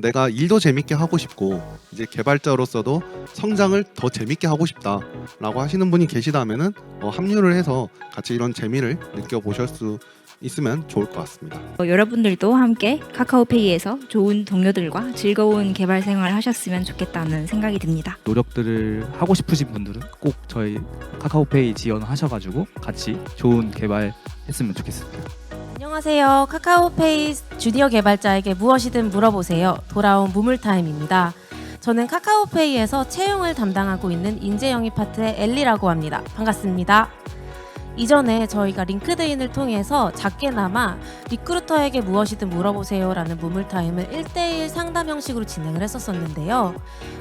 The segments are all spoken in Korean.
내가 일도 재밌게 하고 싶고 이제 개발자로서도 성장을 더 재밌게 하고 싶다라고 하시는 분이 계시다면은 합류를 해서 같이 이런 재미를 느껴보실 수 있으면 좋을 것 같습니다. 여러분들도 함께 카카오페이에서 좋은 동료들과 즐거운 개발 생활을 하셨으면 좋겠다는 생각이 듭니다. 노력들을 하고 싶으신 분들은 꼭 저희 카카오페이 지원하셔가지고 같이 좋은 개발 했으면 좋겠습니다. 안녕하세요. 카카오페이 주니어 개발자에게 무엇이든 물어보세요. 돌아온 무물타임입니다. 저는 카카오페이에서 채용을 담당하고 있는 인재영입 파트의 엘리라고 합니다. 반갑습니다. 이전에 저희가 링크드인을 통해서 작게나마 리크루터에게 무엇이든 물어보세요 라는 무물타임을 1대1 상담 형식으로 진행을 했었었는데요.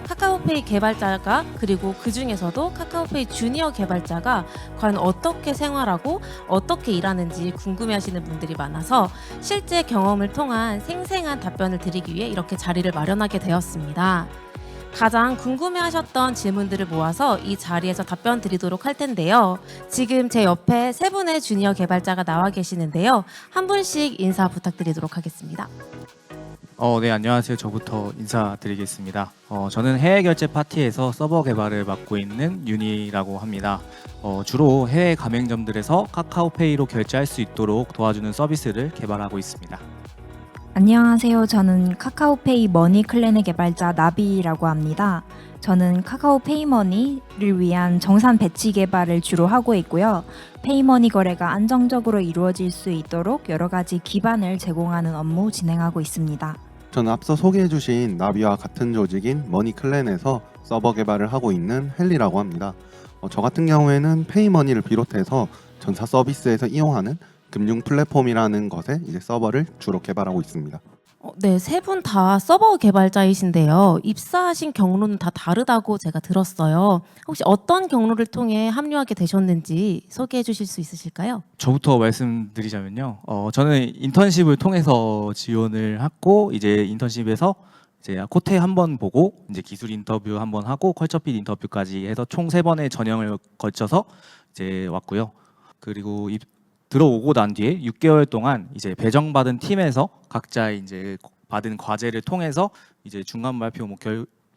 카카오페이 개발자가 그리고 그 중에서도 카카오페이 주니어 개발자가 과연 어떻게 생활하고 어떻게 일하는지 궁금해하시는 분들이 많아서 실제 경험을 통한 생생한 답변을 드리기 위해 이렇게 자리를 마련하게 되었습니다. 가장 궁금해하셨던 질문들을 모아서 이 자리에서 답변 드리도록 할 텐데요. 지금 제 옆에 세 분의 주니어 개발자가 나와 계시는데요. 한 분씩 인사 부탁드리도록 하겠습니다. 네, 안녕하세요. 저부터 인사드리겠습니다. 저는 해외 결제 파티에서 서버 개발을 맡고 있는 윤희라고 합니다. 주로 해외 가맹점들에서 카카오페이로 결제할 수 있도록 도와주는 서비스를 개발하고 있습니다. 안녕하세요. 저는 카카오페이 머니 클랜의 개발자 나비라고 합니다. 저는 카카오페이 머니를 위한 정산 배치 개발을 주로 하고 있고요. 페이머니 거래가 안정적으로 이루어질 수 있도록 여러 가지 기반을 제공하는 업무 진행하고 있습니다. 저는 앞서 소개해주신 나비와 같은 조직인 머니클랜에서 서버 개발을 하고 있는 헨리라고 합니다. 저 같은 경우에는 페이머니를 비롯해서 전사 서비스에서 이용하는 금융 플랫폼이라는 것에 이제 서버를 주로 개발하고 있습니다. 네, 세 분 다 서버 개발자이신데요. 입사하신 경로는 다 다르다고 제가 들었어요. 혹시 어떤 경로를 통해 합류하게 되셨는지 소개해 주실 수 있으실까요? 저부터 말씀드리자면요. 저는 인턴십을 통해서 지원을 했고 이제 인턴십에서 이제 코테 한번 보고 이제 기술 인터뷰 한번 하고 컬처핏 인터뷰까지 해서 총 3번의 전형을 거쳐서 이제 왔고요. 그리고 들어오고 난 뒤에 6개월 동안 이제 배정받은 팀에서 각자 이제 받은 과제를 통해서 이제 중간 발표,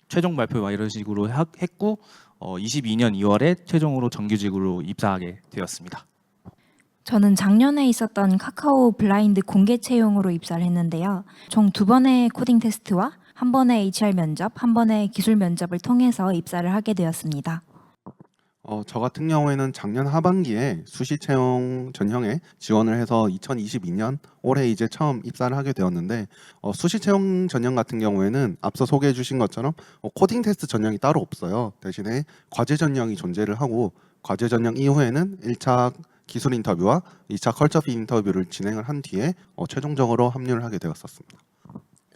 최종 발표 막 이런 식으로 했고 22년 2월에 최종으로 정규직으로 입사하게 되었습니다. 저는 작년에 있었던 카카오 블라인드 공개 채용으로 입사를 했는데요. 총 2번의 코딩 테스트와 한 번의 HR 면접, 한 번의 기술 면접을 통해서 입사를 하게 되었습니다. 저 같은 경우에는 작년 하반기에 수시 채용 전형에 지원을 해서 2022년 올해 이제 처음 입사를 하게 되었는데 수시 채용 전형 같은 경우에는 앞서 소개해 주신 것처럼 코딩 테스트 전형이 따로 없어요. 대신에 과제 전형이 존재를 하고 과제 전형 이후에는 1차 기술 인터뷰와 2차 컬처fit 인터뷰를 진행을 한 뒤에 최종적으로 합류를 하게 되었었습니다.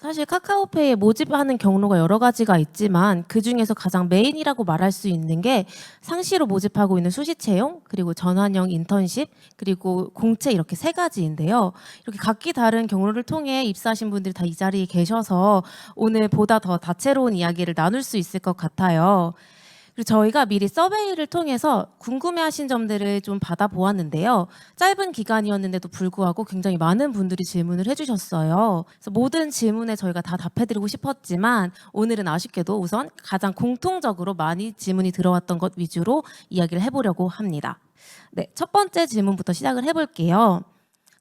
사실 카카오페이에 모집하는 경로가 여러 가지가 있지만 그중에서 가장 메인이라고 말할 수 있는 게 상시로 모집하고 있는 수시 채용, 그리고 전환형 인턴십, 그리고 공채 이렇게 3가지인데요. 이렇게 각기 다른 경로를 통해 입사하신 분들이 다 이 자리에 계셔서 오늘 보다 더 다채로운 이야기를 나눌 수 있을 것 같아요. 그리고 저희가 미리 서베이를 통해서 궁금해하신 점들을 좀 받아보았는데요. 짧은 기간이었는데도 불구하고 굉장히 많은 분들이 질문을 해주셨어요. 그래서 모든 질문에 저희가 다 답해드리고 싶었지만 오늘은 아쉽게도 우선 가장 공통적으로 많이 질문이 들어왔던 것 위주로 이야기를 해보려고 합니다. 네, 첫 번째 질문부터 시작을 해볼게요.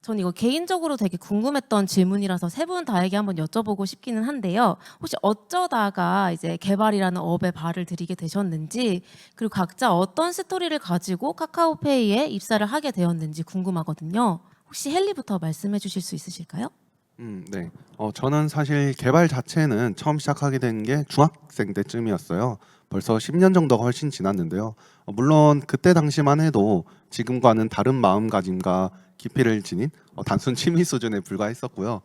전 이거 개인적으로 되게 궁금했던 질문이라서 세 분 다에게 한번 여쭤보고 싶기는 한데요. 혹시 어쩌다가 이제 개발이라는 업에 발을 들이게 되셨는지, 그리고 각자 어떤 스토리를 가지고 카카오페이에 입사를 하게 되었는지 궁금하거든요. 혹시 헨리부터 말씀해 주실 수 있으실까요? 네. 저는 사실 개발 자체는 처음 시작하게 된 게 중학생 때쯤이었어요. 벌써 10년 정도가 훨씬 지났는데요. 물론 그때 당시만 해도 지금과는 다른 마음가짐과 깊이를 지닌 단순 취미 수준에 불과했었고요.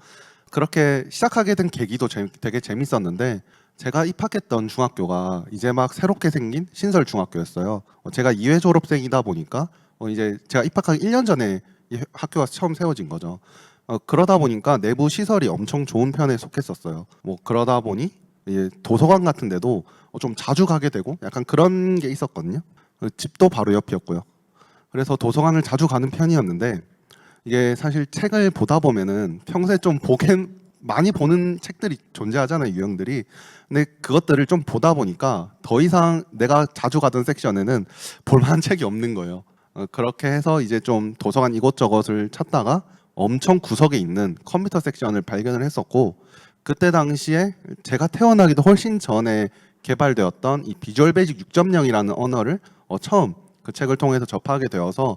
그렇게 시작하게 된 계기도 되게 재밌었는데 제가 입학했던 중학교가 이제 막 새롭게 생긴 신설 중학교였어요. 제가 2회 졸업생이다 보니까 이제 제가 입학하기 1년 전에 이 학교가 처음 세워진 거죠. 그러다 보니까 내부 시설이 엄청 좋은 편에 속했었어요. 뭐 그러다 보니 이제 도서관 같은 데도 좀 자주 가게 되고 약간 그런 게 있었거든요. 집도 바로 옆이었고요. 그래서 도서관을 자주 가는 편이었는데 이게 사실 책을 보다 보면은 평소에 좀 많이 보는 책들이 존재하잖아요, 유형들이. 근데 그것들을 좀 보다 보니까 더 이상 내가 자주 가던 섹션에는 볼만한 책이 없는 거예요. 그렇게 해서 이제 좀 도서관 이곳저곳을 찾다가 엄청 구석에 있는 컴퓨터 섹션을 발견을 했었고, 그때 당시에 제가 태어나기도 훨씬 전에 개발되었던 이 비주얼 베이직 6.0이라는 언어를 처음 그 책을 통해서 접하게 되어서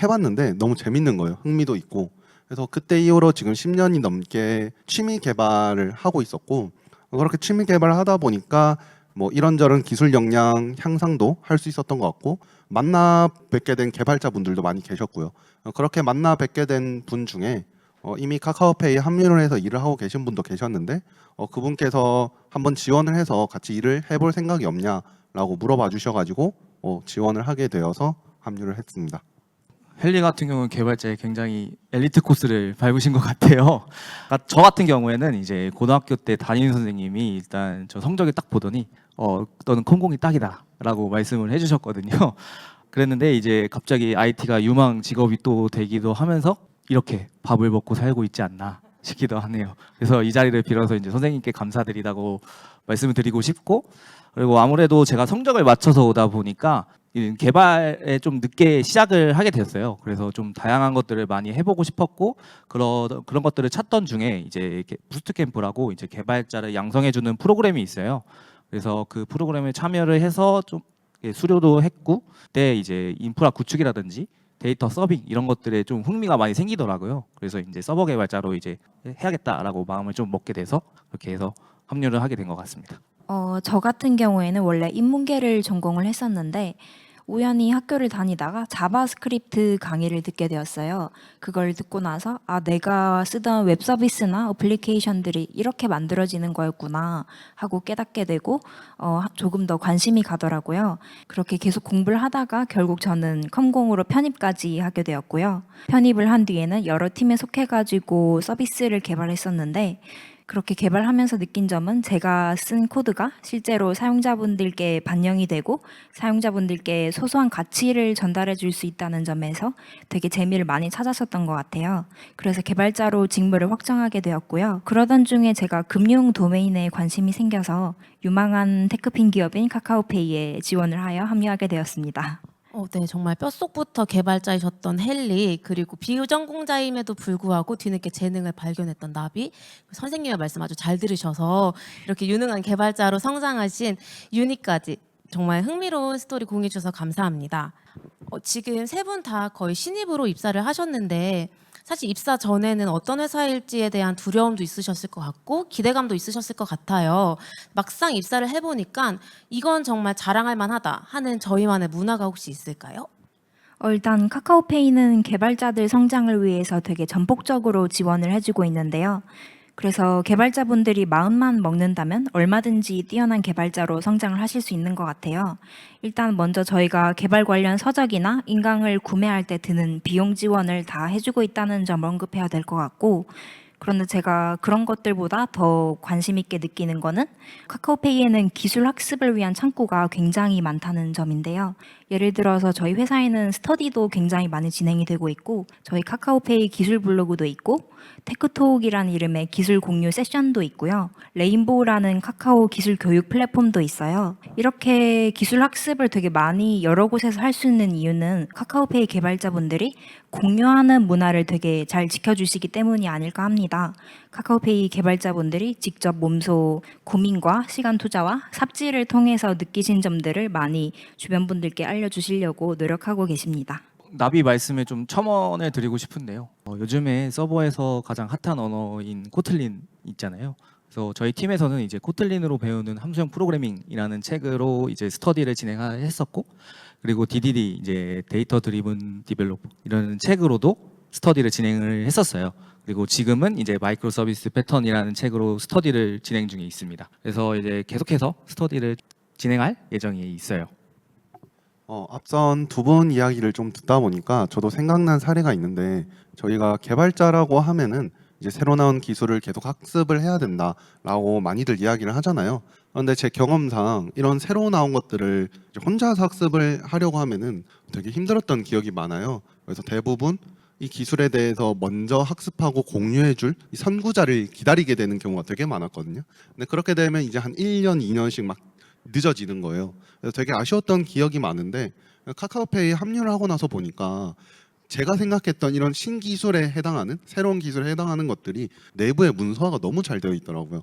해봤는데 너무 재밌는 거예요. 흥미도 있고. 그래서 그때 이후로 지금 10년이 넘게 취미 개발을 하고 있었고, 그렇게 취미 개발을 하다 보니까 뭐 이런저런 기술 역량 향상도 할 수 있었던 것 같고, 만나 뵙게 된 개발자분들도 많이 계셨고요. 그렇게 만나 뵙게 된 분 중에 이미 카카오페이에 합류를 해서 일을 하고 계신 분도 계셨는데, 그분께서 한번 지원을 해서 같이 일을 해볼 생각이 없냐라고 물어봐 주셔가지고 지원을 하게 되어서 합류를 했습니다. 헨리 같은 경우는 개발자의 굉장히 엘리트 코스를 밟으신 것 같아요. 그러니까 저 같은 경우에는 이제 고등학교 때 담임 선생님이 일단 저 성적을 딱 보더니 너는 컴공이 딱이다라고 말씀을 해주셨거든요. 그랬는데 이제 갑자기 IT가 유망 직업이 또 되기도 하면서 이렇게 밥을 먹고 살고 있지 않나 싶기도 하네요. 그래서 이 자리를 빌어서 이제 선생님께 감사드리다고 말씀을 드리고 싶고, 그리고 아무래도 제가 성적을 맞춰서 오다 보니까 이 개발에 좀 늦게 시작을 하게 됐어요. 그래서 좀 다양한 것들을 많이 해보고 싶었고, 그런 것들을 찾던 중에 이제 이렇게 부스트 캠프라고 이제 개발자를 양성해주는 프로그램이 있어요. 그래서 그 프로그램에 참여를 해서 좀 수료도 했고, 그때 이제 인프라 구축이라든지 데이터 서빙 이런 것들에 좀 흥미가 많이 생기더라고요. 그래서 이제 서버 개발자로 이제 해야겠다라고 마음을 좀 먹게 돼서 그렇게 해서 합류를 하게 된 것 같습니다. 저 같은 경우에는 원래 인문계를 전공을 했었는데 우연히 학교를 다니다가 자바스크립트 강의를 듣게 되었어요. 그걸 듣고 나서 내가 쓰던 웹 서비스나 어플리케이션들이 이렇게 만들어지는 거였구나 하고 깨닫게 되고 조금 더 관심이 가더라고요. 그렇게 계속 공부를 하다가 결국 저는 컴공으로 편입까지 하게 되었고요. 편입을 한 뒤에는 여러 팀에 속해가지고 서비스를 개발했었는데, 그렇게 개발하면서 느낀 점은 제가 쓴 코드가 실제로 사용자분들께 반영이 되고 사용자분들께 소소한 가치를 전달해 줄 수 있다는 점에서 되게 재미를 많이 찾았었던 것 같아요. 그래서 개발자로 직무를 확정하게 되었고요. 그러던 중에 제가 금융 도메인에 관심이 생겨서 유망한 테크핀 기업인 카카오페이에 지원을 하여 합류하게 되었습니다. 네, 정말 뼛속부터 개발자이셨던 헨리, 그리고 비전공자임에도 불구하고 뒤늦게 재능을 발견했던 나비, 선생님의 말씀 아주 잘 들으셔서 이렇게 유능한 개발자로 성장하신 유니까지 정말 흥미로운 스토리 공유해 주셔서 감사합니다. 지금 세 분 다 거의 신입으로 입사를 하셨는데 사실 입사 전에는 어떤 회사일지에 대한 두려움도 있으셨을 것 같고 기대감도 있으셨을 것 같아요. 막상 입사를 해보니까 이건 정말 자랑할 만하다 하는 저희만의 문화가 혹시 있을까요? 일단 카카오페이는 개발자들 성장을 위해서 되게 전폭적으로 지원을 해주고 있는데요. 그래서 개발자분들이 마음만 먹는다면 얼마든지 뛰어난 개발자로 성장을 하실 수 있는 것 같아요. 일단 먼저 저희가 개발 관련 서적이나 인강을 구매할 때 드는 비용 지원을 다 해주고 있다는 점 언급해야 될 것 같고, 그런데 제가 그런 것들보다 더 관심 있게 느끼는 거는 카카오페이에는 기술 학습을 위한 창구가 굉장히 많다는 점인데요. 예를 들어서 저희 회사에는 스터디도 굉장히 많이 진행이 되고 있고, 저희 카카오페이 기술 블로그도 있고, 테크톡이라는 이름의 기술 공유 세션도 있고요. 레인보우라는 카카오 기술 교육 플랫폼도 있어요. 이렇게 기술 학습을 되게 많이 여러 곳에서 할 수 있는 이유는 카카오페이 개발자분들이 공유하는 문화를 되게 잘 지켜주시기 때문이 아닐까 합니다. 카카오페이 개발자분들이 직접 몸소 고민과 시간 투자와 삽질을 통해서 느끼신 점들을 많이 주변 분들께 알려주시려고 노력하고 계십니다. 나비 말씀에 좀 첨언을 드리고 싶은데요. 요즘에 서버에서 가장 핫한 언어인 코틀린 있잖아요. 그래서 저희 팀에서는 이제 코틀린으로 배우는 함수형 프로그래밍이라는 책으로 이제 스터디를 진행했었고, 그리고 DDD 이제 데이터 드리븐 디벨로퍼 이런 책으로도 스터디를 진행을 했었어요. 그리고 지금은 이제 마이크로 서비스 패턴이라는 책으로 스터디를 진행 중에 있습니다. 그래서 이제 계속해서 스터디를 진행할 예정이 있어요. 앞선 두 분 이야기를 좀 듣다 보니까 저도 생각난 사례가 있는데, 저희가 개발자라고 하면은 이제 새로 나온 기술을 계속 학습을 해야 된다라고 많이들 이야기를 하잖아요. 그런데 제 경험상 이런 새로 나온 것들을 이제 혼자서 학습을 하려고 하면은 되게 힘들었던 기억이 많아요. 그래서 대부분 이 기술에 대해서 먼저 학습하고 공유해줄 이 선구자를 기다리게 되는 경우가 되게 많았거든요. 근데 그렇게 되면 이제 한 1년, 2년씩 막 늦어지는 거예요. 그래서 되게 아쉬웠던 기억이 많은데 카카오페이에 합류를 하고 나서 보니까 제가 생각했던 이런 신기술에 해당하는 새로운 기술에 해당하는 것들이 내부의 문서화가 너무 잘 되어 있더라고요.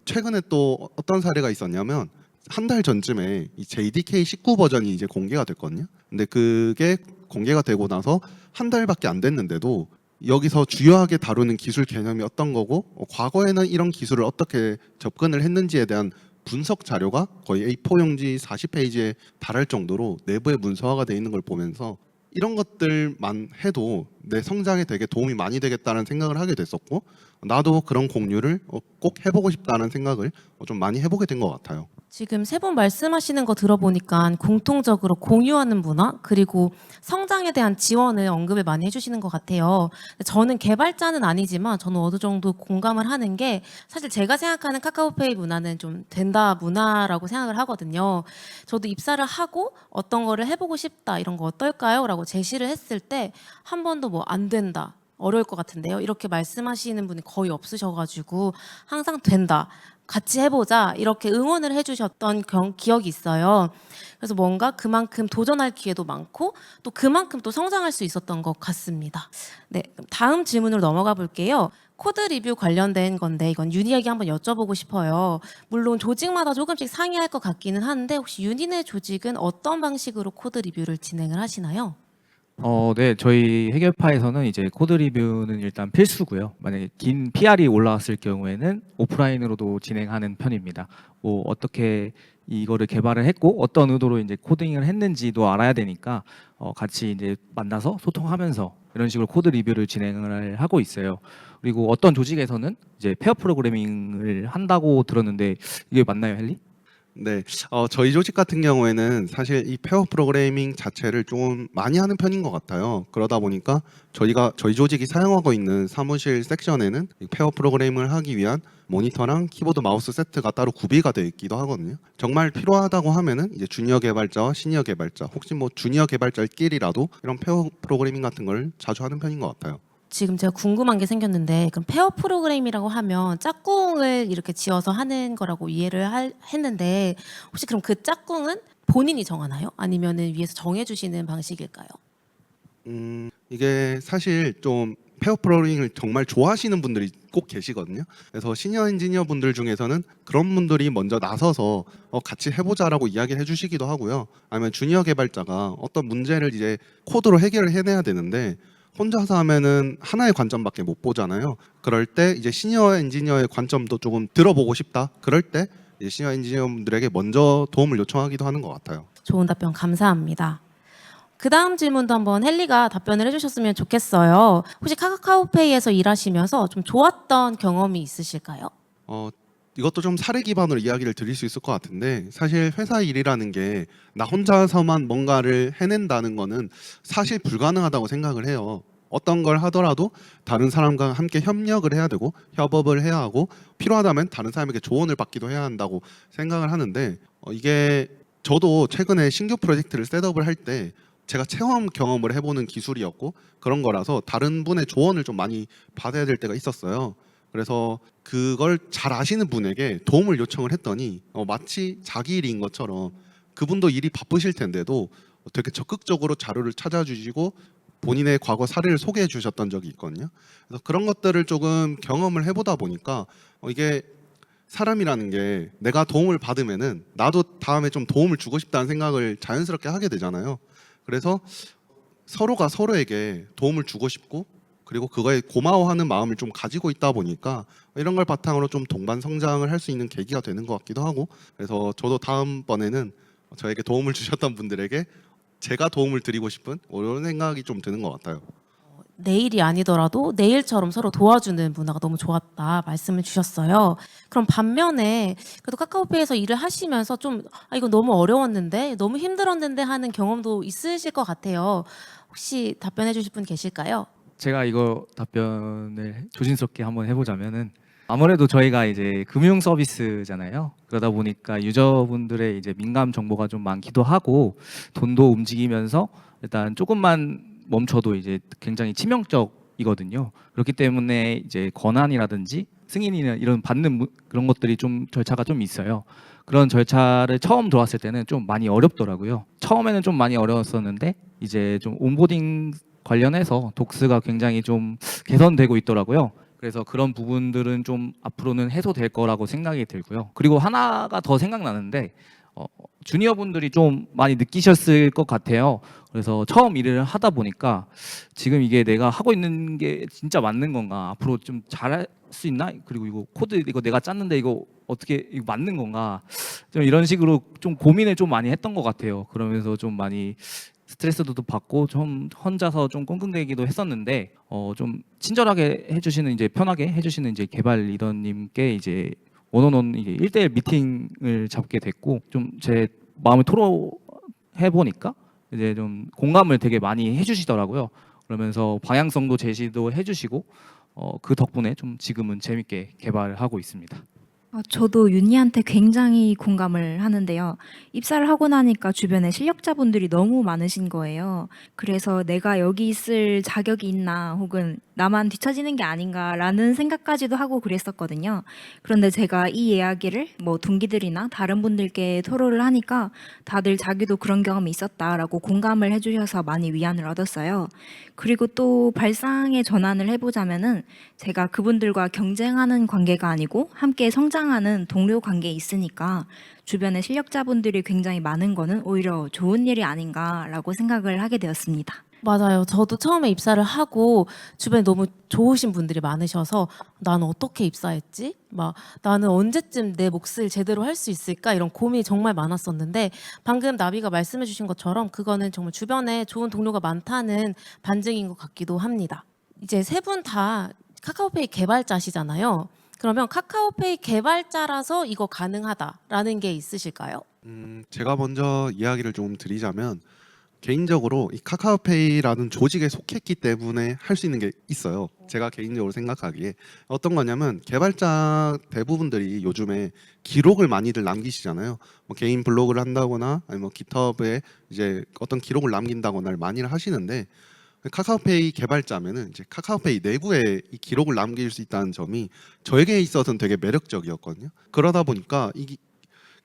최근에 또 어떤 사례가 있었냐면 한 달 전쯤에 이 JDK 19 버전이 이제 공개가 됐거든요. 근데 그게 공개가 되고 나서 한 달밖에 안 됐는데도 여기서 주요하게 다루는 기술 개념이 어떤 거고 과거에는 이런 기술을 어떻게 접근을 했는지에 대한 분석 자료가 거의 A4 용지 40페이지에 달할 정도로 내부에 문서화가 돼 있는 걸 보면서 이런 것들만 해도 내 성장에 되게 도움이 많이 되겠다는 생각을 하게 됐었고 나도 그런 공유를 꼭 해보고 싶다는 생각을 좀 많이 해보게 된 것 같아요. 지금 세 분 말씀하시는 거 들어보니까 공통적으로 공유하는 문화 그리고 성장에 대한 지원을 언급을 많이 해주시는 것 같아요. 저는 개발자는 아니지만 저는 어느 정도 공감을 하는 게 사실 제가 생각하는 카카오페이 문화는 좀 된다 문화라고 생각을 하거든요. 저도 입사를 하고 어떤 거를 해보고 싶다 이런 거 어떨까요? 라고 제시를 했을 때 한 번도 뭐 안 된다. 어려울 것 같은데요. 이렇게 말씀하시는 분이 거의 없으셔가지고 항상 된다. 같이 해보자 이렇게 응원을 해주셨던 기억이 있어요. 그래서 뭔가 그만큼 도전할 기회도 많고 또 그만큼 또 성장할 수 있었던 것 같습니다. 네, 그럼 다음 질문으로 넘어가 볼게요. 코드 리뷰 관련된 건데 이건 윤희에게 한번 여쭤보고 싶어요. 물론 조직마다 조금씩 상이할 것 같기는 한데 혹시 윤희네 조직은 어떤 방식으로 코드 리뷰를 진행을 하시나요? 네, 저희 해결파에서는 이제 코드 리뷰는 일단 필수고요. 만약에 긴 PR이 올라왔을 경우에는 오프라인으로도 진행하는 편입니다. 뭐 어떻게 이거를 개발을 했고 어떤 의도로 이제 코딩을 했는지도 알아야 되니까 같이 이제 만나서 소통하면서 이런 식으로 코드 리뷰를 진행을 하고 있어요. 그리고 어떤 조직에서는 이제 페어 프로그래밍을 한다고 들었는데 이게 맞나요, 헨리? 네, 저희 조직 같은 경우에는 사실 이 페어 프로그래밍 자체를 좀 많이 하는 편인 것 같아요. 그러다 보니까 저희 조직이 사용하고 있는 사무실 섹션에는 이 페어 프로그래밍을 하기 위한 모니터랑 키보드 마우스 세트가 따로 구비가 되어 있기도 하거든요. 정말 필요하다고 하면은 이제 주니어 개발자와 시니어 개발자, 혹시 뭐 주니어 개발자끼리라도 이런 페어 프로그래밍 같은 걸 자주 하는 편인 것 같아요. 지금 제가 궁금한 게 생겼는데 그럼 페어 프로그램이라고 하면 짝꿍을 이렇게 지어서 하는 거라고 이해를 했는데 혹시 그럼 그 짝꿍은 본인이 정하나요? 아니면은 위에서 정해주시는 방식일까요? 이게 사실 좀 페어 프로그래밍을 정말 좋아하시는 분들이 꼭 계시거든요. 그래서 시니어 엔지니어 분들 중에서는 그런 분들이 먼저 나서서 같이 해보자라고 이야기를 해주시기도 하고요. 아니면 주니어 개발자가 어떤 문제를 이제 코드로 해결을 해내야 되는데 혼자서 하면은 하나의 관점밖에 못 보잖아요. 그럴 때 이제 시니어 엔지니어의 관점도 조금 들어보고 싶다. 그럴 때 이제 시니어 엔지니어분들에게 먼저 도움을 요청하기도 하는 것 같아요. 좋은 답변 감사합니다. 그 다음 질문도 한번 헨리가 답변을 해주셨으면 좋겠어요. 혹시 카카오페이에서 일하시면서 좀 좋았던 경험이 있으실까요? 이것도 좀 사례 기반으로 이야기를 드릴 수 있을 것 같은데 사실 회사 일이라는 게 나 혼자서만 뭔가를 해낸다는 거는 사실 불가능하다고 생각을 해요. 어떤 걸 하더라도 다른 사람과 함께 협력을 해야 되고 협업을 해야 하고 필요하다면 다른 사람에게 조언을 받기도 해야 한다고 생각을 하는데 이게 저도 최근에 신규 프로젝트를 셋업을 할 때 제가 체험 경험을 해보는 기술이었고 그런 거라서 다른 분의 조언을 좀 많이 받아야 될 때가 있었어요. 그래서 그걸 잘 아시는 분에게 도움을 요청을 했더니 마치 자기 일인 것처럼 그분도 일이 바쁘실 텐데도 되게 적극적으로 자료를 찾아주시고 본인의 과거 사례를 소개해 주셨던 적이 있거든요. 그래서 그런 것들을 조금 경험을 해보다 보니까 이게 사람이라는 게 내가 도움을 받으면은 나도 다음에 좀 도움을 주고 싶다는 생각을 자연스럽게 하게 되잖아요. 그래서 서로가 서로에게 도움을 주고 싶고 그리고 그거에 고마워하는 마음을 좀 가지고 있다 보니까 이런 걸 바탕으로 좀 동반 성장을 할 수 있는 계기가 되는 것 같기도 하고 그래서 저도 다음번에는 저에게 도움을 주셨던 분들에게 제가 도움을 드리고 싶은 이런 생각이 좀 드는 것 같아요. 내일이 아니더라도 내일처럼 서로 도와주는 문화가 너무 좋았다 말씀을 주셨어요. 그럼 반면에 그래도 카카오페이에서 일을 하시면서 좀 이거 너무 어려웠는데 너무 힘들었는데 하는 경험도 있으실 것 같아요. 혹시 답변해 주실 분 계실까요? 제가 이거 답변을 조심스럽게 한번 해보자면은 아무래도 저희가 이제 금융 서비스잖아요. 그러다 보니까 유저분들의 이제 민감 정보가 좀 많기도 하고 돈도 움직이면서 일단 조금만 멈춰도 이제 굉장히 치명적이거든요. 그렇기 때문에 이제 권한이라든지 승인이나 이런 받는 그런 것들이 좀 절차가 좀 있어요. 그런 절차를 처음 들어왔을 때는 좀 많이 어렵더라고요. 처음에는 좀 많이 어려웠었는데 이제 좀 온보딩 관련해서 독스가 굉장히 좀 개선되고 있더라고요. 그래서 그런 부분들은 좀 앞으로는 해소될 거라고 생각이 들고요. 그리고 하나가 더 생각나는데 주니어 분들이 좀 많이 느끼셨을 것 같아요. 그래서 처음 일을 하다 보니까 지금 이게 내가 하고 있는 게 진짜 맞는 건가? 앞으로 좀 잘할 수 있나? 그리고 이거 코드 이거 내가 짰는데 이거 어떻게 이거 맞는 건가? 좀 이런 식으로 좀 고민을 좀 많이 했던 것 같아요. 그러면서 좀 많이 스트레스도 받고 좀 혼자서 좀 끙끙대기도 했었는데 좀 친절하게 해주시는 이제 편하게 해주시는 이제 개발 리더님께 이제 원원원 이게 1대1 미팅을 잡게 됐고 좀 제 마음을 토로해 보니까 이제 좀 공감을 되게 많이 해주시더라고요. 그러면서 방향성도 제시도 해주시고 그 덕분에 좀 지금은 재밌게 개발을 하고 있습니다. 저도 윤희한테 굉장히 공감을 하는데요. 입사를 하고 나니까 주변에 실력자분들이 너무 많으신 거예요. 그래서 내가 여기 있을 자격이 있나 혹은 나만 뒤처지는 게 아닌가라는 생각까지도 하고 그랬었거든요. 그런데 제가 이 이야기를 뭐 동기들이나 다른 분들께 토로를 하니까 다들 자기도 그런 경험이 있었다라고 공감을 해주셔서 많이 위안을 얻었어요. 그리고 또 발상의 전환을 해보자면은 제가 그분들과 경쟁하는 관계가 아니고 함께 성장하는 동료 관계에 있으니까 주변에 실력자분들이 굉장히 많은 거는 오히려 좋은 일이 아닌가라고 생각을 하게 되었습니다. 맞아요. 저도 처음에 입사를 하고 주변에 너무 좋으신 분들이 많으셔서 나는 어떻게 입사했지? 막 나는 언제쯤 내 몫을 제대로 할 수 있을까? 이런 고민이 정말 많았었는데 방금 나비가 말씀해 주신 것처럼 그거는 정말 주변에 좋은 동료가 많다는 반증인 것 같기도 합니다. 이제 세 분 다 카카오페이 개발자시잖아요. 그러면 카카오페이 개발자라서 이거 가능하다라는 게 있으실까요? 제가 먼저 이야기를 좀 드리자면 개인적으로 이 카카오페이라는 조직에 속했기 때문에 할 수 있는 게 있어요. 제가 개인적으로 생각하기에 어떤 거냐면 개발자 대부분들이 요즘에 기록을 많이들 남기시잖아요. 뭐 개인 블로그를 한다거나 아니면 뭐 깃허브에 이제 어떤 기록을 남긴다거나 많이들 하시는데 카카오페이 개발자면은 이제 카카오페이 내부에 이 기록을 남길 수 있다는 점이 저에게 있어서는 되게 매력적이었거든요. 그러다 보니까 이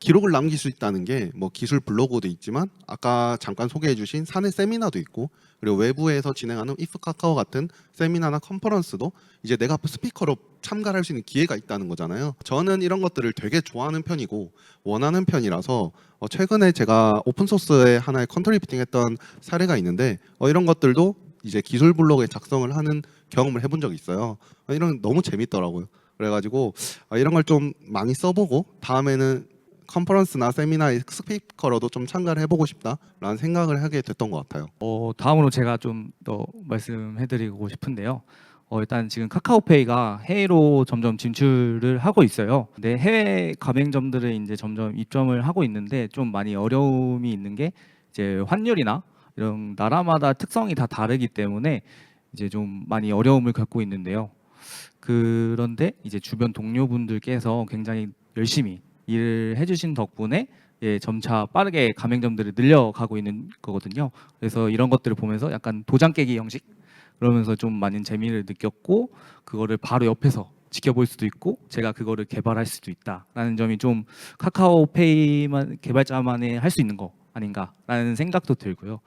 기록을 남길 수 있다는 게 뭐 기술 블로그도 있지만 아까 잠깐 소개해주신 사내 세미나도 있고 그리고 외부에서 진행하는 이프 카카오 같은 세미나나 컨퍼런스도 이제 내가 스피커로 참가할 수 있는 기회가 있다는 거잖아요. 저는 이런 것들을 되게 좋아하는 편이고 원하는 편이라서 최근에 제가 오픈소스에 하나의 컨트리뷰팅했던 사례가 있는데 이런 것들도 이제 기술 블로그에 작성을 하는 경험을 해본 적이 있어요. 이런 너무 재밌더라고요. 그래가지고 이런 걸 좀 많이 써보고 다음에는 컨퍼런스나 세미나의 스피커로도 좀 참가를 해보고 싶다라는 생각을 하게 됐던 것 같아요. 다음으로 제가 좀 더 말씀해드리고 싶은데요. 일단 지금 카카오페이가 해외로 점점 진출을 하고 있어요. 근데 해외 가맹점들을 이제 점점 입점을 하고 있는데 좀 많이 어려움이 있는 게 이제 환율이나 이런 나라마다 특성이 다 다르기 때문에 이제 좀 많이 어려움을 겪고 있는데요. 그런데 이제 주변 동료분들께서 굉장히 열심히 일을 해주신 덕분에 점차 빠르게 가맹점들이 늘려가고 있는 거거든요. 그래서 이런 것들을 보면서 약간 도장 깨기 형식 그러면서 좀 많은 재미를 느꼈고 그거를 바로 옆에서 지켜볼 수도 있고 제가 그거를 개발할 수도 있다라는 점이 좀 카카오페이만 개발자만의 할 수 있는 거 아닌가라는 생각도 들고요.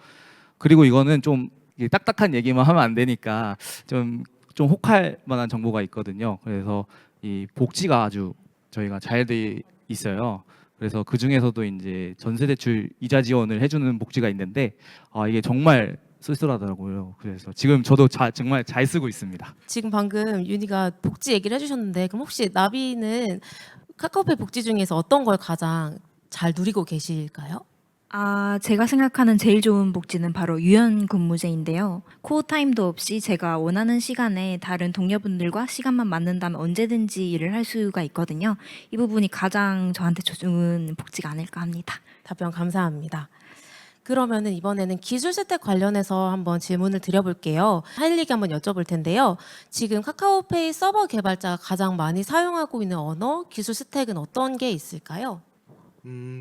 그리고 이거는 좀 딱딱한 얘기만 하면 안 되니까 좀 혹할 만한 정보가 있거든요. 그래서 이 복지가 아주 저희가 잘 돼 있어요. 그래서 그 중에서도 이제 전세대출 이자 지원을 해주는 복지가 있는데 이게 정말 쓸쓸하더라고요. 그래서 지금 저도 정말 잘 쓰고 있습니다. 지금 방금 윤희가 복지 얘기를 해주셨는데 그럼 혹시 나비는 카카오페이 복지 중에서 어떤 걸 가장 잘 누리고 계실까요? 제가 생각하는 제일 좋은 복지는 바로 유연근무제인데요. 코어 타임도 없이 제가 원하는 시간에 다른 동료분들과 시간만 맞는다면 언제든지 일을 할 수가 있거든요. 이 부분이 가장 저한테 좋은 복지가 아닐까 합니다. 답변 감사합니다. 그러면은 이번에는 기술 스택 관련해서 한번 질문을 드려볼게요. 할 얘기 한번 여쭤볼 텐데요. 지금 카카오페이 서버 개발자가 가장 많이 사용하고 있는 언어, 기술 스택은 어떤 게 있을까요?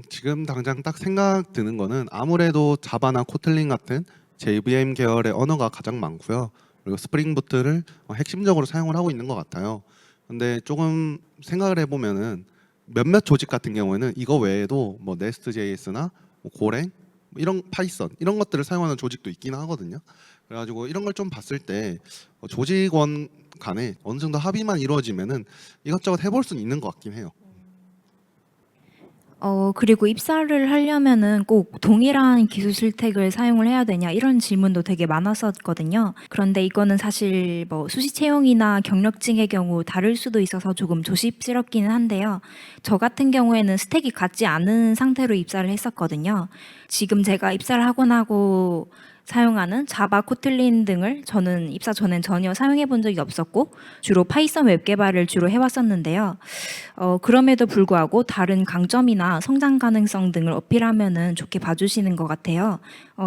지금 당장 딱 생각 드는 거는 아무래도 자바나 코틀린 같은 JVM 계열의 언어가 가장 많고요. 그리고 스프링 부트를 핵심적으로 사용을 하고 있는 것 같아요. 근데 조금 생각을 해보면은 몇몇 조직 같은 경우에는 이거 외에도 뭐 네스트.js나 뭐 고랭 뭐 이런 파이썬 이런 것들을 사용하는 조직도 있긴 하거든요. 그래가지고 이런 걸 좀 봤을 때 조직원 간에 어느 정도 합의만 이루어지면은 이것저것 해볼 수는 있는 것 같긴 해요. 그리고 입사를 하려면은 꼭 동일한 기술 실택을 사용을 해야 되냐 이런 질문도 되게 많았었거든요. 그런데 이거는 사실 뭐 수시 채용이나 경력직의 경우 다를 수도 있어서 조금 조심스럽기는 한데요. 저 같은 경우에는 스택이 같지 않은 상태로 입사를 했었거든요. 지금 제가 입사를 하고 나고 사용하는 자바, 코틀린 등을 저는 입사 전엔 전혀 사용해 본 적이 없었고 주로 파이썬 웹 개발을 주로 해왔었는데요. 그럼에도 불구하고 다른 강점이나 성장 가능성 등을 어필하면은 좋게 봐주시는 것 같아요.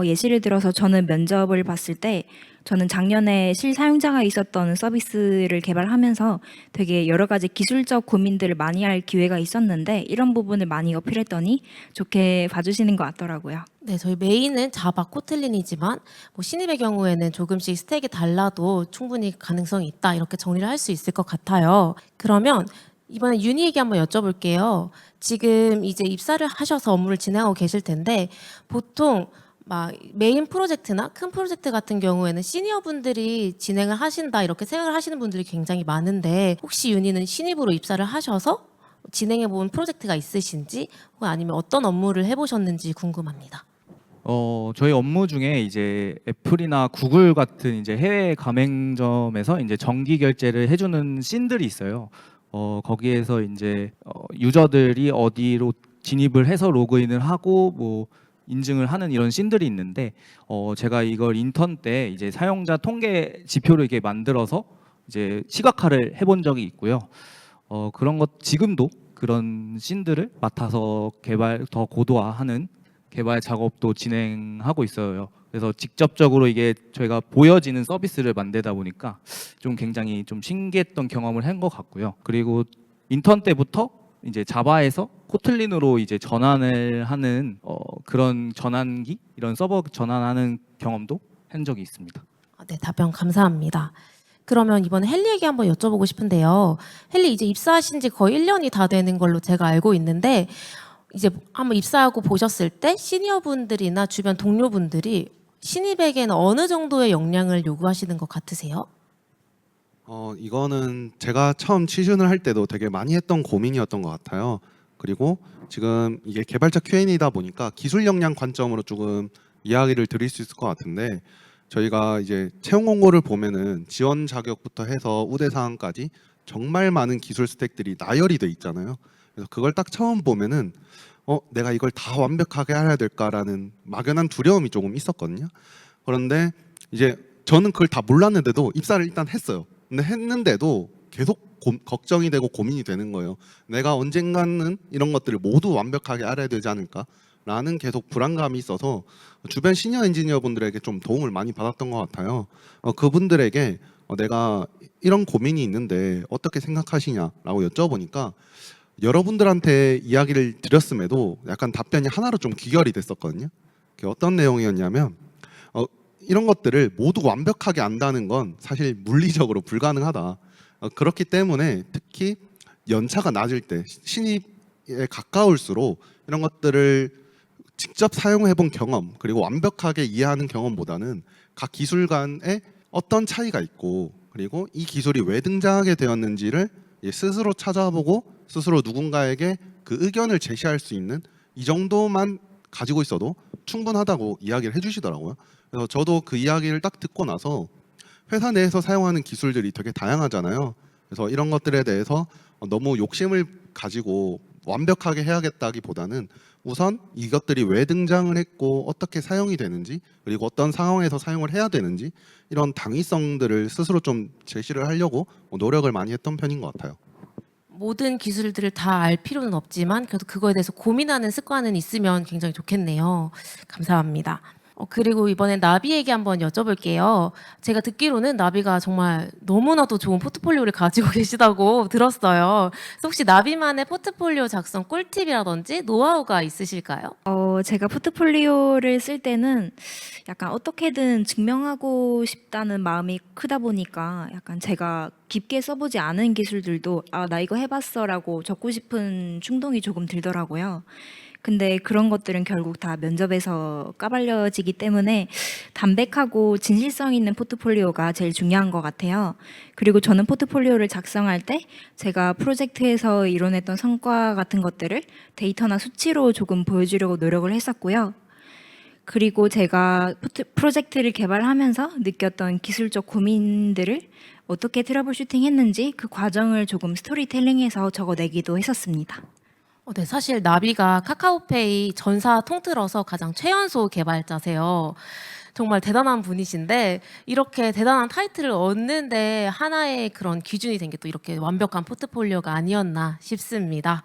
예시를 들어서 저는 면접을 봤을 때 저는 작년에 실사용자가 있었던 서비스를 개발하면서 되게 여러 가지 기술적 고민들을 많이 할 기회가 있었는데 이런 부분을 많이 어필했더니 좋게 봐주시는 것 같더라고요. 네, 저희 메인은 자바 코틀린이지만 뭐 신입의 경우에는 조금씩 스택이 달라도 충분히 가능성이 있다 이렇게 정리를 할 수 있을 것 같아요. 그러면 이번에 윤희에게 한번 여쭤볼게요. 지금 이제 입사를 하셔서 업무를 진행하고 계실 텐데 보통 막 메인 프로젝트나 큰 프로젝트 같은 경우에는 시니어 분들이 진행을 하신다 이렇게 생각을 하시는 분들이 굉장히 많은데 혹시 윤희는 신입으로 입사를 하셔서 진행해 본 프로젝트가 있으신지 혹은 아니면 어떤 업무를 해보셨는지 궁금합니다. 저희 업무 중에 이제 애플이나 구글 같은 이제 해외 가맹점에서 이제 정기 결제를 해주는 씬들이 있어요. 거기에서 이제 유저들이 어디로 진입을 해서 로그인을 하고 뭐 인증을 하는 이런 씬들이 있는데 제가 이걸 인턴 때 이제 사용자 통계 지표를 이렇게 만들어서 이제 시각화를 해본 적이 있고요. 그런 것 지금도 그런 씬들을 맡아서 개발 더 고도화하는 개발 작업도 진행하고 있어요. 그래서 직접적으로 이게 저희가 보여지는 서비스를 만들다 보니까 좀 굉장히 좀 신기했던 경험을 한 것 같고요. 그리고 인턴 때부터 이제 자바에서 코틀린으로 이제 전환을 하는 그런 전환기 이런 서버 전환하는 경험도 한 적이 있습니다. 네, 답변 감사합니다. 그러면 이번에 헨리에게 한번 여쭤보고 싶은데요. 헨리 이제 입사하신 지 거의 1년이 다 되는 걸로 제가 알고 있는데 이제 한번 입사하고 보셨을 때 시니어분들이나 주변 동료분들이 신입에게는 어느 정도의 역량을 요구하시는 것 같으세요? 이거는 제가 처음 취준을 할 때도 되게 많이 했던 고민이었던 것 같아요. 그리고 지금 이게 개발자 Q&A다 보니까 기술 역량 관점으로 조금 이야기를 드릴 수 있을 것 같은데 저희가 이제 채용 공고를 보면은 지원 자격부터 해서 우대 사항까지 정말 많은 기술 스택들이 나열이 돼 있잖아요. 그래서 그걸 딱 처음 보면은 내가 이걸 다 완벽하게 해야 될까라는 막연한 두려움이 조금 있었거든요. 그런데 이제 저는 그걸 다 몰랐는데도 입사를 일단 했어요. 근데 했는데도 계속 걱정이 되고 고민이 되는 거예요. 내가 언젠가는 이런 것들을 모두 완벽하게 알아야 되지 않을까라는 계속 불안감이 있어서 주변 시니어 엔지니어 분들에게 좀 도움을 많이 받았던 것 같아요. 그분들에게 내가 이런 고민이 있는데 어떻게 생각하시냐라고 여쭤보니까 여러분들한테 이야기를 드렸음에도 약간 답변이 하나로 좀 귀결이 됐었거든요. 그게 어떤 내용이었냐면 이런 것들을 모두 완벽하게 안다는 건 사실 물리적으로 불가능하다. 그렇기 때문에 특히 연차가 낮을 때 신입에 가까울수록 이런 것들을 직접 사용해본 경험 그리고 완벽하게 이해하는 경험보다는 각 기술 간에 어떤 차이가 있고 그리고 이 기술이 왜 등장하게 되었는지를 스스로 찾아보고 스스로 누군가에게 그 의견을 제시할 수 있는 이 정도만 가지고 있어도 충분하다고 이야기를 해주시더라고요. 그래서 저도 그 이야기를 딱 듣고 나서 회사 내에서 사용하는 기술들이 되게 다양하잖아요. 그래서 이런 것들에 대해서 너무 욕심을 가지고 완벽하게 해야겠다기보다는 우선 이것들이 왜 등장을 했고 어떻게 사용이 되는지 그리고 어떤 상황에서 사용을 해야 되는지 이런 당위성들을 스스로 좀 제시를 하려고 노력을 많이 했던 편인 것 같아요. 모든 기술들을 다 알 필요는 없지만 그래도 그거에 대해서 고민하는 습관은 있으면 굉장히 좋겠네요. 감사합니다. 그리고 이번엔 나비 얘기 한번 여쭤볼게요. 제가 듣기로는 나비가 정말 너무나도 좋은 포트폴리오를 가지고 계시다고 들었어요. 그래서 혹시 나비만의 포트폴리오 작성 꿀팁이라든지 노하우가 있으실까요? 제가 포트폴리오를 쓸 때는 약간 어떻게든 증명하고 싶다는 마음이 크다 보니까 약간 제가 깊게 써보지 않은 기술들도 나 이거 해봤어라고 적고 싶은 충동이 조금 들더라고요. 근데 그런 것들은 결국 다 면접에서 까발려지기 때문에 담백하고 진실성 있는 포트폴리오가 제일 중요한 것 같아요. 그리고 저는 포트폴리오를 작성할 때 제가 프로젝트에서 이뤄냈던 성과 같은 것들을 데이터나 수치로 조금 보여주려고 노력을 했었고요. 그리고 제가 프로젝트를 개발하면서 느꼈던 기술적 고민들을 어떻게 트러블 슈팅했는지 그 과정을 조금 스토리텔링해서 적어내기도 했었습니다. 네, 사실 나비가 카카오페이 전사 통틀어서 가장 최연소 개발자세요. 정말 대단한 분이신데 이렇게 대단한 타이틀을 얻는데 하나의 그런 기준이 된 게 또 이렇게 완벽한 포트폴리오가 아니었나 싶습니다.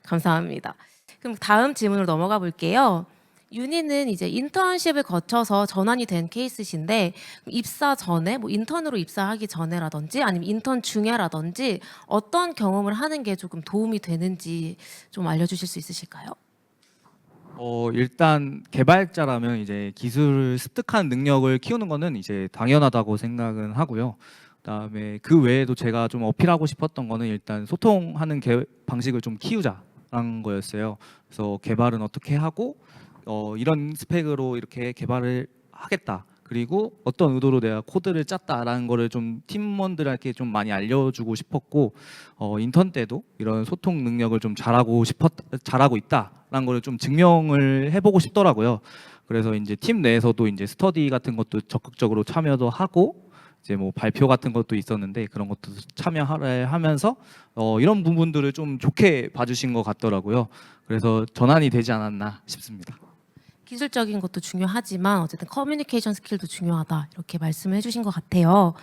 감사합니다. 그럼 다음 질문으로 넘어가 볼게요. 윤희는 이제 인턴십을 거쳐서 전환이 된 케이스신데 입사 전에 뭐 인턴으로 입사하기 전에라든지 아니면 인턴 중에라든지 어떤 경험을 하는 게 조금 도움이 되는지 좀 알려주실 수 있으실까요? 일단 개발자라면 이제 기술을 습득한 능력을 키우는 거는 이제 당연하다고 생각은 하고요. 그다음에 그 외에도 제가 좀 어필하고 싶었던 거는 일단 소통하는 방식을 좀 키우자라는 거였어요. 그래서 개발은 어떻게 하고 이런 스펙으로 이렇게 개발을 하겠다. 그리고 어떤 의도로 내가 코드를 짰다라는 거를 좀 팀원들에게 좀 많이 알려주고 싶었고 인턴 때도 이런 소통 능력을 좀 잘하고 있다라는 거를 좀 증명을 해보고 싶더라고요. 그래서 이제 팀 내에서도 이제 스터디 같은 것도 적극적으로 참여도 하고 이제 뭐 발표 같은 것도 있었는데 그런 것도 참여하면서 이런 부분들을 좀 좋게 봐주신 것 같더라고요. 그래서 전환이 되지 않았나 싶습니다. 기술적인 것도 중요하지만 어쨌든 커뮤니케이션 스킬도 중요하다 이렇게 말씀을 해주신 것 같아요.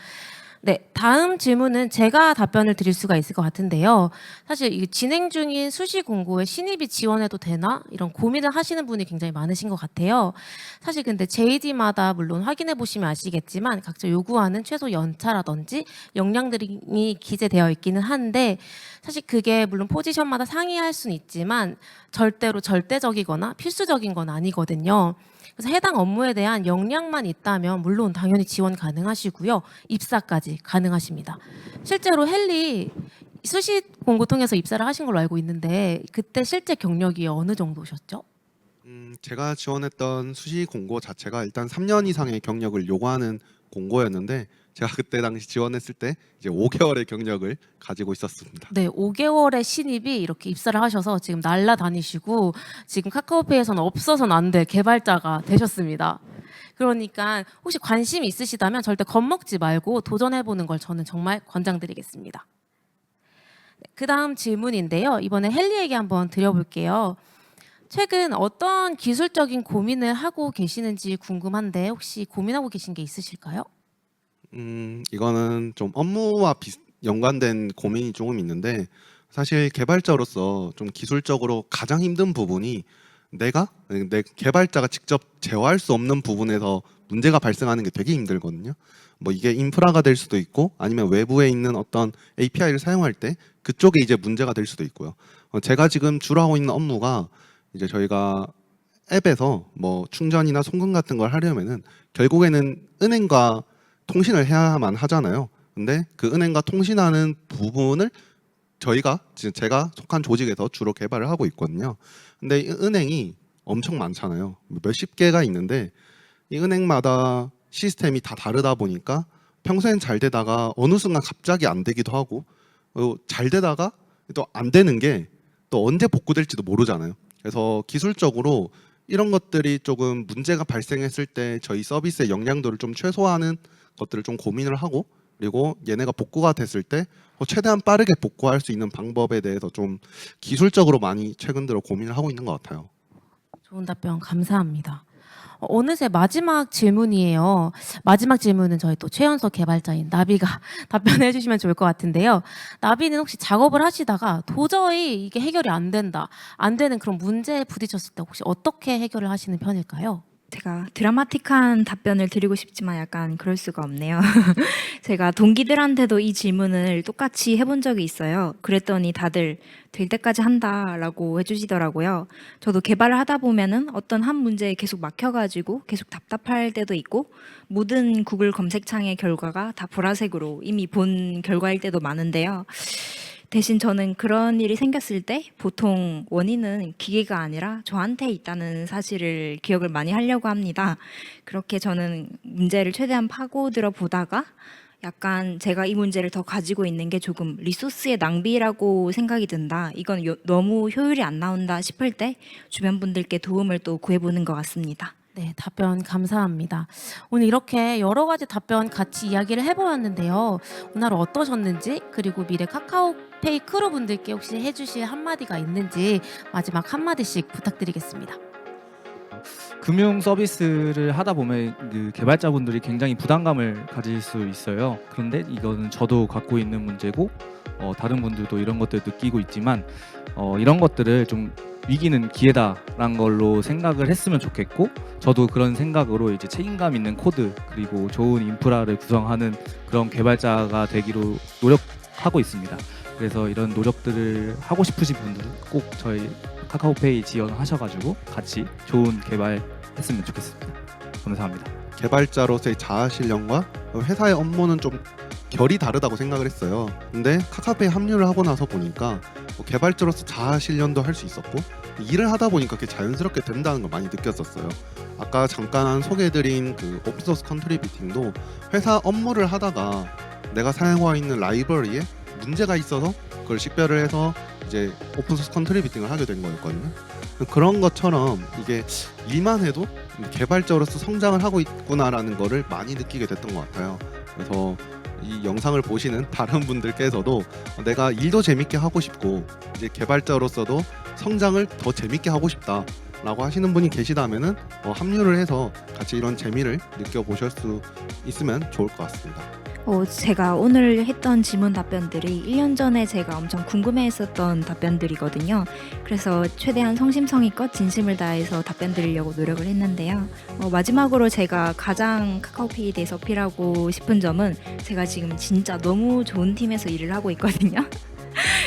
네, 다음 질문은 제가 답변을 드릴 수가 있을 것 같은데요. 사실 이 진행 중인 수시 공고에 신입이 지원해도 되나 이런 고민을 하시는 분이 굉장히 많으신 것 같아요. 사실 근데 JD마다 물론 확인해 보시면 아시겠지만 각자 요구하는 최소 연차라든지 역량들이 기재되어 있기는 한데 사실 그게 물론 포지션마다 상이할 수는 있지만 절대로 절대적이거나 필수적인 건 아니거든요. 그래서 해당 업무에 대한 역량만 있다면 물론 당연히 지원 가능하시고요. 입사까지 가능하십니다. 실제로 헨리 수시 공고 통해서 입사를 하신 걸로 알고 있는데 그때 실제 경력이 어느 정도셨죠? 제가 지원했던 수시 공고 자체가 일단 3년 이상의 경력을 요구하는 공고였는데 제가 그때 당시 지원했을 때 이제 5개월의 경력을 가지고 있었습니다. 네, 5개월의 신입이 이렇게 입사를 하셔서 지금 날라다니시고 지금 카카오페이에서는 없어서는 안 될 개발자가 되셨습니다. 그러니까 혹시 관심이 있으시다면 절대 겁먹지 말고 도전해보는 걸 저는 정말 권장드리겠습니다. 그 다음 질문인데요. 이번에 헨리에게 한번 드려볼게요. 최근 어떤 기술적인 고민을 하고 계시는지 궁금한데 혹시 고민하고 계신 게 있으실까요? 이거는 좀 업무와 연관된 고민이 조금 있는데 사실 개발자로서 좀 기술적으로 가장 힘든 부분이 내 개발자가 직접 제어할 수 없는 부분에서 문제가 발생하는 게 되게 힘들거든요. 뭐 이게 인프라가 될 수도 있고 아니면 외부에 있는 어떤 API를 사용할 때 그쪽에 이제 문제가 될 수도 있고요. 제가 지금 주로 하고 있는 업무가 이제 저희가 앱에서 뭐 충전이나 송금 같은 걸 하려면은 결국에는 은행과 통신을 해야만 하잖아요. 근데 그 은행과 통신하는 부분을 제가 속한 조직에서 주로 개발을 하고 있거든요. 근데 이 은행이 엄청 많잖아요. 몇십 개가 있는데 이 은행마다 시스템이 다 다르다 보니까 평소엔 잘 되다가 어느 순간 갑자기 안 되기도 하고 잘 되다가 또 안 되는 게 또 언제 복구될지도 모르잖아요. 그래서 기술적으로 이런 것들이 조금 문제가 발생했을 때 저희 서비스의 역량도를 좀 최소화하는 것들을 좀 고민을 하고 그리고 얘네가 복구가 됐을 때 최대한 빠르게 복구할 수 있는 방법에 대해서 좀 기술적으로 많이 최근 들어 고민을 하고 있는 것 같아요. 좋은 답변 감사합니다. 어느새 마지막 질문이에요. 마지막 질문은 저희 또 최연소 개발자인 나비가 답변해 주시면 좋을 것 같은데요. 나비는 혹시 작업을 하시다가 도저히 이게 해결이 안 된다, 안 되는 그런 문제에 부딪혔을 때 혹시 어떻게 해결을 하시는 편일까요? 제가 드라마틱한 답변을 드리고 싶지만 약간 그럴 수가 없네요. 제가 동기들한테도 이 질문을 똑같이 해본 적이 있어요. 그랬더니 다들 될 때까지 한다라고 해주시더라고요. 저도 개발을 하다 보면은 어떤 한 문제에 계속 막혀가지고 계속 답답할 때도 있고 모든 구글 검색창의 결과가 다 보라색으로 이미 본 결과일 때도 많은데요. 대신 저는 그런 일이 생겼을 때 보통 원인은 기계가 아니라 저한테 있다는 사실을 기억을 많이 하려고 합니다. 그렇게 저는 문제를 최대한 파고들어 보다가 약간 제가 이 문제를 더 가지고 있는 게 조금 리소스의 낭비라고 생각이 든다. 이건 너무 효율이 안 나온다 싶을 때 주변 분들께 도움을 또 구해보는 것 같습니다. 네, 답변 감사합니다. 오늘 이렇게 여러 가지 답변 같이 이야기를 해보았는데요. 오늘 어떠셨는지, 그리고 미래 카카오페이 크루 분들께 혹시 해주실 한마디가 있는지 마지막 한마디씩 부탁드리겠습니다. 금융 서비스를 하다 보면 그 개발자분들이 굉장히 부담감을 가질 수 있어요. 그런데 이거는 저도 갖고 있는 문제고 다른 분들도 이런 것들을 느끼고 있지만 이런 것들을 좀 위기는 기회다라는 걸로 생각을 했으면 좋겠고, 저도 그런 생각으로 이제 책임감 있는 코드 그리고 좋은 인프라를 구성하는 그런 개발자가 되기로 노력하고 있습니다. 그래서 이런 노력들을 하고 싶으신 분들은 꼭 저희 카카오페이 지원하셔가지고 같이 좋은 개발 했으면 좋겠습니다. 감사합니다. 개발자로서의 자아 실현과 회사의 업무는 좀 결이 다르다고 생각을 했어요. 근데 카카오페이 합류를 하고 나서 보니까 개발자로서 자아 실현도 할 수 있었고 일을 하다 보니까 그게 자연스럽게 된다는 걸 많이 느꼈었어요. 아까 잠깐 소개해드린 그 오픈소스 컨트리뷰팅도 회사 업무를 하다가 내가 사용하고 있는 라이브러리에 문제가 있어서 그걸 식별을 해서 이제 오픈소스 컨트리뷰팅을 하게 된 거였거든요. 그런 것처럼 이게 일만 해도 개발자로서 성장을 하고 있구나라는 거를 많이 느끼게 됐던 것 같아요. 그래서 이 영상을 보시는 다른 분들께서도 내가 일도 재밌게 하고 싶고 이제 개발자로서도 성장을 더 재밌게 하고 싶다라고 하시는 분이 계시다면은 합류를 해서 같이 이런 재미를 느껴보실 수 있으면 좋을 것 같습니다. 제가 오늘 했던 질문 답변들이 1년 전에 제가 엄청 궁금해했었던 답변들이거든요. 그래서 최대한 성심성의껏 진심을 다해서 답변 드리려고 노력을 했는데요. 마지막으로 제가 가장 카카오페이에 대해서 어필하고 싶은 점은 제가 지금 진짜 너무 좋은 팀에서 일을 하고 있거든요.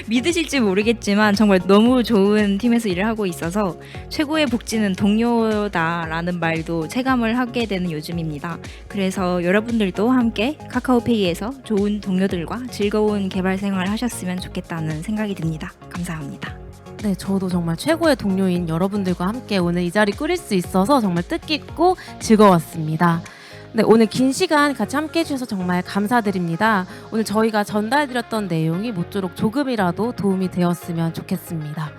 믿으실지 모르겠지만 정말 너무 좋은 팀에서 일을 하고 있어서 최고의 복지는 동료다라는 말도 체감을 하게 되는 요즘입니다. 그래서 여러분들도 함께 카카오페이에서 좋은 동료들과 즐거운 개발 생활을 하셨으면 좋겠다는 생각이 듭니다. 감사합니다. 네, 저도 정말 최고의 동료인 여러분들과 함께 오늘 이 자리 꾸릴 수 있어서 정말 뜻깊고 즐거웠습니다. 네, 오늘 긴 시간 같이 함께 해주셔서 정말 감사드립니다. 오늘 저희가 전달드렸던 내용이 모쪼록 조금이라도 도움이 되었으면 좋겠습니다.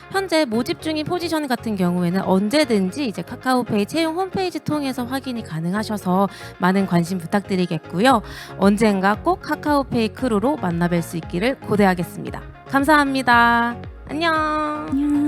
현재 모집 중인 포지션 같은 경우에는 언제든지 이제 카카오페이 채용 홈페이지 통해서 확인이 가능하셔서 많은 관심 부탁드리겠고요. 언젠가 꼭 카카오페이 크루로 만나뵐 수 있기를 고대하겠습니다. 감사합니다. 안녕. 안녕.